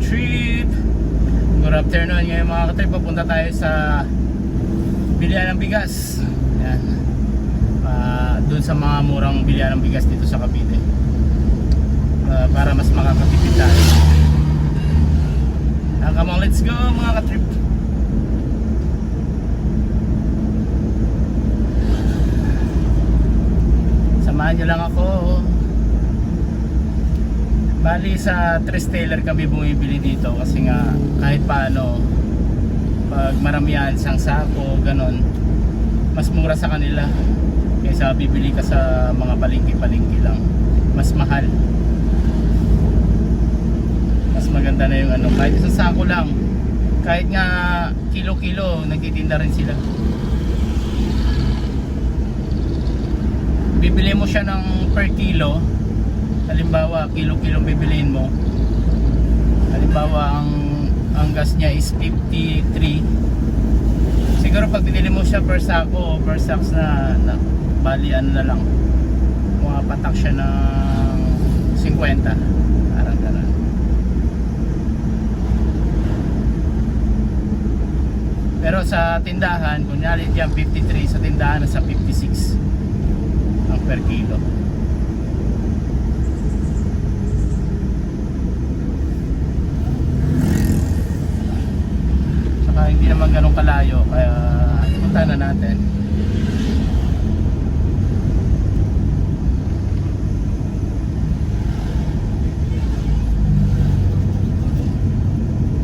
ka-trip. Good afternoon. Ngayon mga ka-trip, papunta tayo sa bilihan ng bigas. Yan. Doon sa mga murang bilihan ng bigas dito sa Cavite. Para mas makakatipid tayo. Come on, let's go mga ka-trip. Samahan nyo lang ako. Bali sa Tres Taylor kami bumibili dito kasi nga kahit paano pag maramihan isang sako ganon, mas mura sa kanila kaysa bibili ka sa mga palengke-palengke lang, mas mahal. Mas maganda na yung ano, kahit isang sako lang, kahit nga kilo-kilo nagtitinda rin sila. Bibili mo siya ng per kilo. Halimbawa, kilo-kilo bibiliin mo. Halimbawa, ang gas niya is 53. Siguro pag binili mo siya per sako o per sacks na bali ano na lang. Mga patak siya ng 50. Parang gano'n. Pero sa tindahan, kunyari dyan 53, sa tindahan nasa 56 ang per kilo. Hindi naman ganun kalayo kaya punta na natin.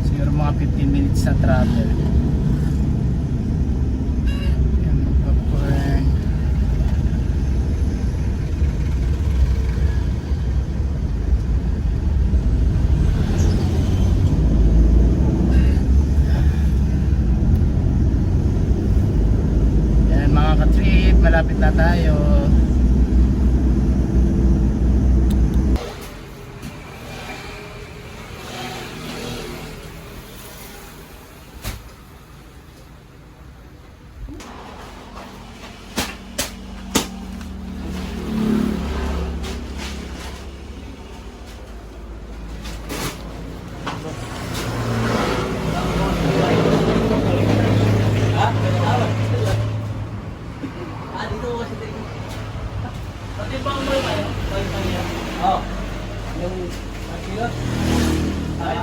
Siguro mga 15 minutes na travel. Yan, magpapuwing. Malapit na tayo. Oh, yung kilo? Ay,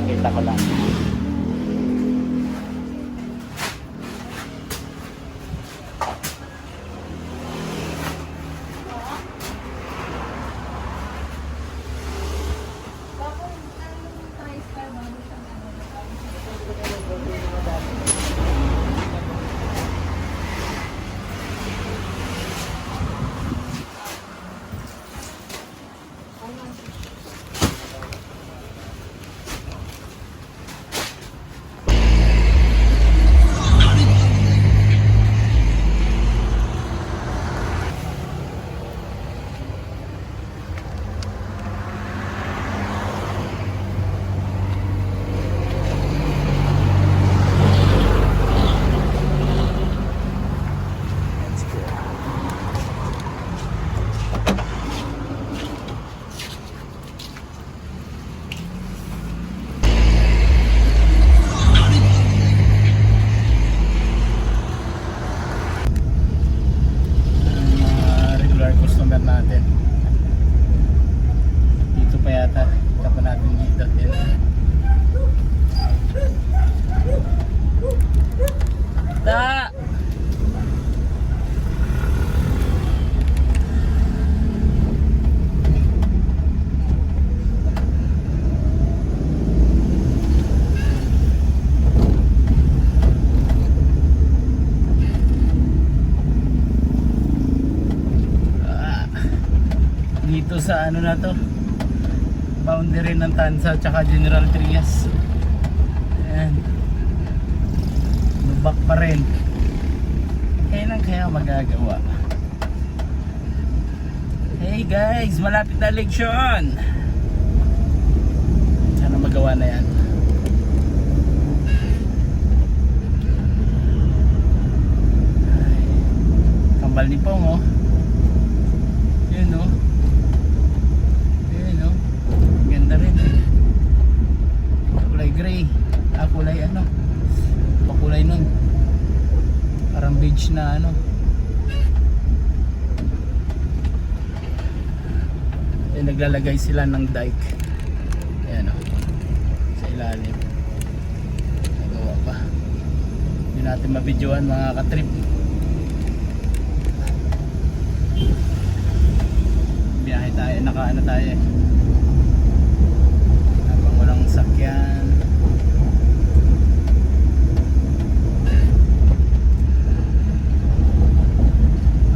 kita ko lang. Natin dito pa yata, kita pa natin dito. Ta dito sa ano na to, boundary ng Tansa tsaka General Trias. Ayan, lubak pa rin. Kailan kaya magagawa? Hey guys, malapit na eleksyon. Sana magawa na yan. Ay, kambal ni Pong oh. Yun oh. Yun oh. Ganda rin eh. Kulay gray. Kulay ano. Pakulay nun. Parang beige na ano. Naglalagay sila ng dike. Ayan o. Sa ilalim. Nagawa pa. Hindi natin mabidyoan mga katrip. Biyahe tayo. Nakaano tayo eh. Habang walang sakyan.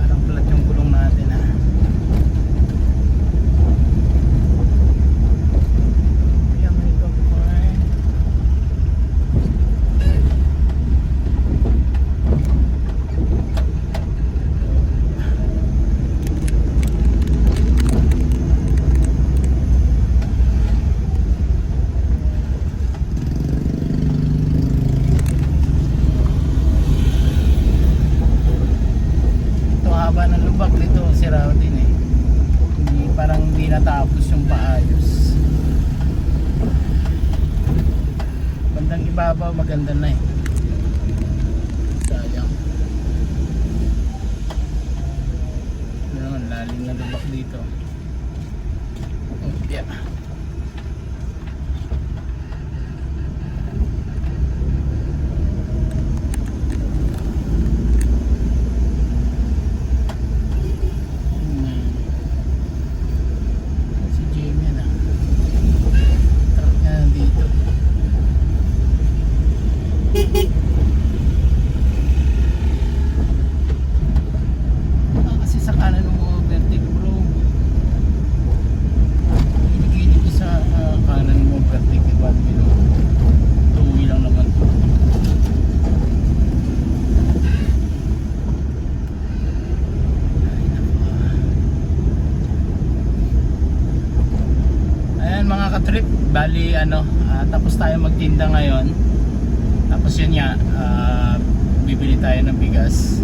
Parang plat yung gulong natin ha. Haba ng lubak dito, sira din eh. Hindi, parang hindi natapos yung paayos. Bandang ibabaw maganda na eh. Sayang. Ano, lalim na lubak dito. Oh, yeah. Kasi sa kanan ng overtake bro, hinigilid ko sa kanan ng overtake diba, tuwi lang naman to. Ayan mga katrip, bali ano, tapos tayo magtinda ngayon. Tapos yun nga, bibili tayo ng bigas.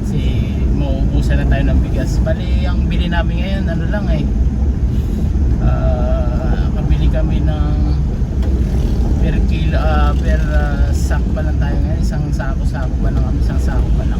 Kasi mauubusan na tayo ng bigas. Bali, ang bili namin ngayon, ano lang eh. Kabili kami ng per kilo, per sack pa lang tayo ngayon. Isang sako pa lang kami, isang sako pa lang.